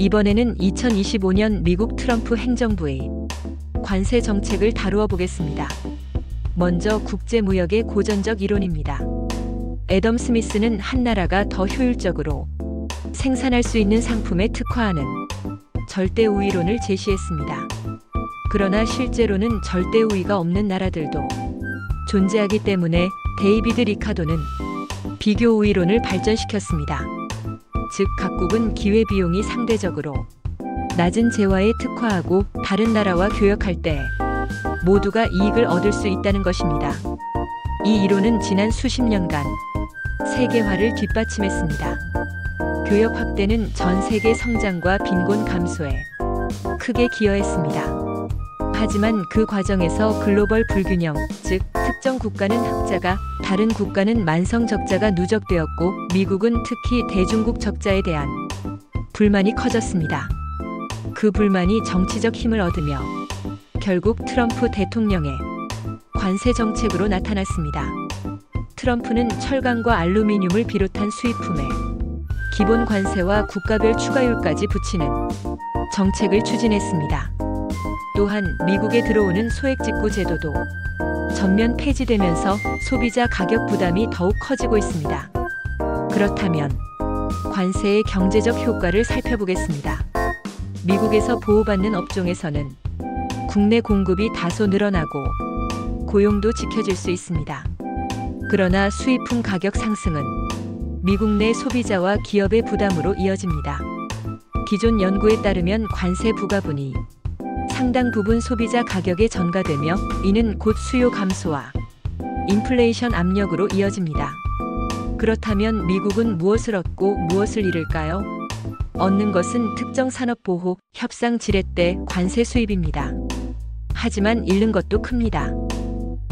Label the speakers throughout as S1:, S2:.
S1: 이번에는 2025년 미국 트럼프 행정부의 관세 정책을 다루어 보겠습니다. 먼저 국제무역의 고전적 이론입니다. 애덤 스미스는 한 나라가 더 효율적으로 생산할 수 있는 상품에 특화하는 절대 우위론을 제시했습니다. 그러나 실제로는 절대 우위가 없는 나라들도 존재하기 때문에 데이비드 리카도는 비교 우위론을 발전시켰습니다. 즉 각국은 기회비용이 상대적으로 낮은 재화에 특화하고 다른 나라와 교역할 때 모두가 이익을 얻을 수 있다는 것입니다. 이 이론은 지난 수십 년간 세계화를 뒷받침했습니다. 교역 확대는 전 세계 성장과 빈곤 감소에 크게 기여했습니다. 하지만 그 과정에서 글로벌 불균형, 즉 특정 국가는 흑자가, 다른 국가는 만성 적자가 누적되었고 미국은 특히 대중국 적자에 대한 불만이 커졌습니다. 그 불만이 정치적 힘을 얻으며 결국 트럼프 대통령의 관세 정책으로 나타났습니다. 트럼프는 철강과 알루미늄을 비롯한 수입품에 기본 관세와 국가별 추가율까지 붙이는 정책을 추진했습니다. 또한 미국에 들어오는 소액직구 제도도 전면 폐지되면서 소비자 가격 부담이 더욱 커지고 있습니다. 그렇다면 관세의 경제적 효과를 살펴보겠습니다. 미국에서 보호받는 업종에서는 국내 공급이 다소 늘어나고 고용도 지켜질 수 있습니다. 그러나 수입품 가격 상승은 미국 내 소비자와 기업의 부담으로 이어집니다. 기존 연구에 따르면 관세 부과분이 상당 부분 소비자 가격에 전가되며 이는 곧 수요 감소와 인플레이션 압력으로 이어집니다. 그렇다면 미국은 무엇을 얻고 무엇을 잃을까요? 얻는 것은 특정 산업 보호, 협상 지렛대, 관세 수입입니다. 하지만 잃는 것도 큽니다.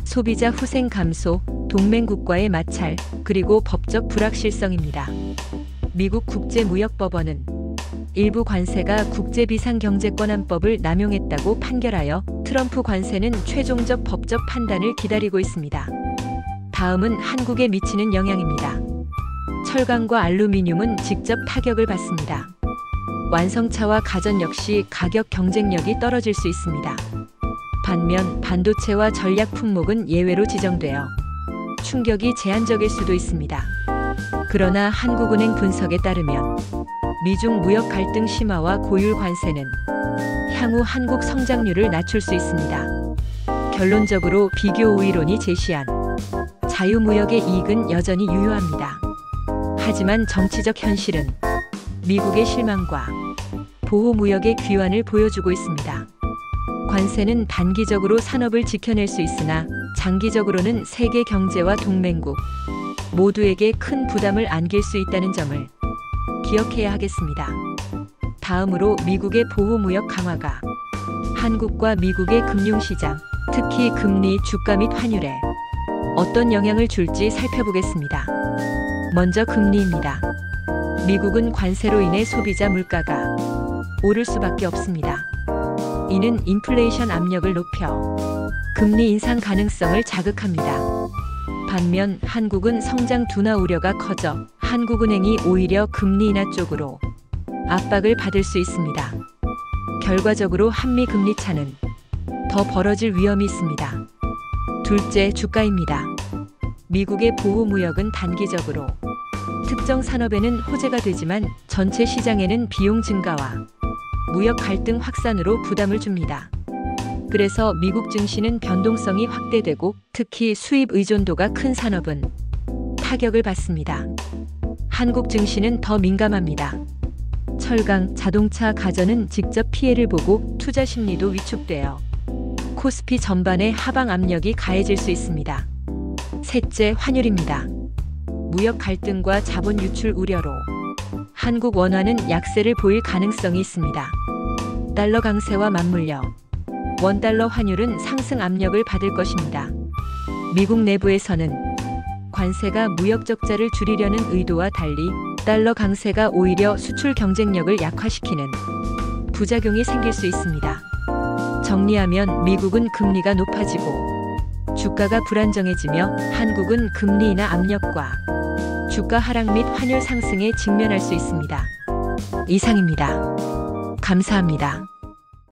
S1: 소비자 후생 감소, 동맹국과의 마찰, 그리고 법적 불확실성입니다. 미국 국제무역법원은 일부 관세가 국제비상경제권한법을 남용했다고 판결하여 트럼프 관세는 최종적 법적 판단을 기다리고 있습니다. 다음은 한국에 미치는 영향입니다. 철강과 알루미늄은 직접 타격을 받습니다. 완성차와 가전 역시 가격 경쟁력이 떨어질 수 있습니다. 반면 반도체와 전략 품목은 예외로 지정되어 충격이 제한적일 수도 있습니다. 그러나 한국은행 분석에 따르면 미중 무역 갈등 심화와 고율 관세는 향후 한국 성장률을 낮출 수 있습니다. 결론적으로 비교 우위론이 제시한 자유무역의 이익은 여전히 유효합니다. 하지만 정치적 현실은 미국의 실망과 보호무역의 귀환을 보여주고 있습니다. 관세는 단기적으로 산업을 지켜낼 수 있으나 장기적으로는 세계 경제와 동맹국 모두에게 큰 부담을 안길 수 있다는 점을 기억해야 하겠습니다. 다음으로 미국의 보호무역 강화가 한국과 미국의 금융시장, 특히 금리, 주가 및 환율에 어떤 영향을 줄지 살펴보겠습니다. 먼저 금리입니다. 미국은 관세로 인해 소비자 물가가 오를 수밖에 없습니다. 이는 인플레이션 압력을 높여 금리 인상 가능성을 자극합니다. 반면 한국은 성장 둔화 우려가 커져 한국은행이 오히려 금리 인하 쪽으로 압박을 받을 수 있습니다. 결과적으로 한미 금리 차는 더 벌어질 위험이 있습니다. 둘째, 주가입니다. 미국의 보호무역은 단기적으로 특정 산업에는 호재가 되지만 전체 시장에는 비용 증가와 무역 갈등 확산으로 부담을 줍니다. 그래서 미국 증시는 변동성이 확대되고 특히 수입 의존도가 큰 산업은 타격을 받습니다. 한국 증시는 더 민감합니다. 철강, 자동차, 가전은 직접 피해를 보고 투자 심리도 위축되어 코스피 전반에 하방 압력이 가해질 수 있습니다. 셋째, 환율입니다. 무역 갈등과 자본 유출 우려로 한국 원화는 약세를 보일 가능성이 있습니다. 달러 강세와 맞물려 원달러 환율은 상승 압력을 받을 것입니다. 미국 내부에서는 관세가 무역 적자를 줄이려는 의도와 달리 달러 강세가 오히려 수출 경쟁력을 약화시키는 부작용이 생길 수 있습니다. 정리하면 미국은 금리가 높아지고 주가가 불안정해지며 한국은 금리 인하 압력과 주가 하락 및 환율 상승에 직면할 수 있습니다. 이상입니다. 감사합니다.